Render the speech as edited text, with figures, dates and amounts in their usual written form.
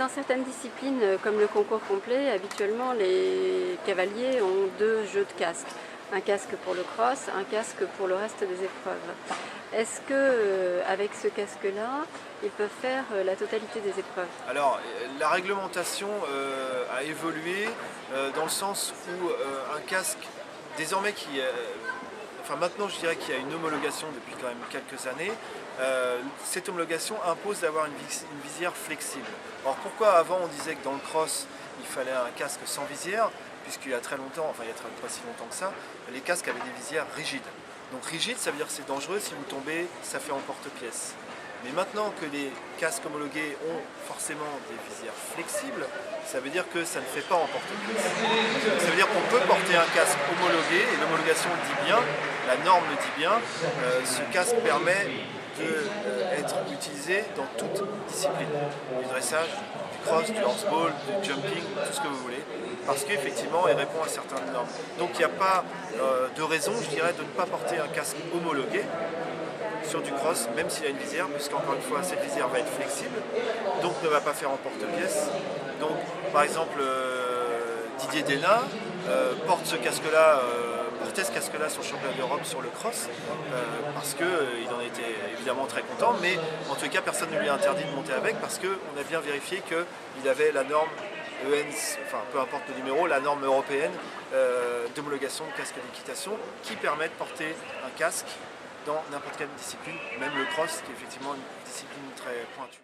dans certaines disciplines, comme le concours complet, habituellement les cavaliers ont deux jeux de casques. Un casque pour le cross, un casque pour le reste des épreuves. Est-ce que, avec ce casque-là, ils peuvent faire la totalité des épreuves? Alors, la réglementation a évolué dans le sens où un casque, désormais enfin maintenant je dirais qu'il y a une homologation depuis quand même quelques années, cette homologation impose d'avoir une visière flexible. Alors pourquoi avant on disait que dans le cross il fallait un casque sans visière, puisqu'il y a très longtemps, enfin il y a pas si longtemps que ça, les casques avaient des visières rigides. Donc rigide, ça veut dire que c'est dangereux, si vous tombez, ça fait emporte-pièce. Mais maintenant que les casques homologués ont forcément des visières flexibles, ça veut dire que ça ne fait pas emporte-pièce. Ça veut dire qu'on peut porter un casque homologué, et l'homologation le dit bien, la norme le dit bien, ce casque permet d'être utilisé dans toute discipline, du dressage, du cross, du horseball, du jumping, tout ce que vous voulez, parce qu'effectivement il répond à certaines normes. Donc il n'y a pas de raison, je dirais, de ne pas porter un casque homologué sur du cross, même s'il a une visière, puisqu'encore une fois cette visière va être flexible, donc ne va pas faire emporte-pièce. Donc par exemple Didier Deslin porte ce casque-là, portait ce casque-là sur le championnat d'Europe sur le cross, parce qu'il en était évidemment très content, mais en tout cas personne ne lui a interdit de monter avec, parce qu'on a bien vérifié qu'il avait la norme ENS, enfin peu importe le numéro, la norme européenne d'homologation de casque d'équitation qui permet de porter un casque dans n'importe quelle discipline, même le cross qui est effectivement une discipline très pointue.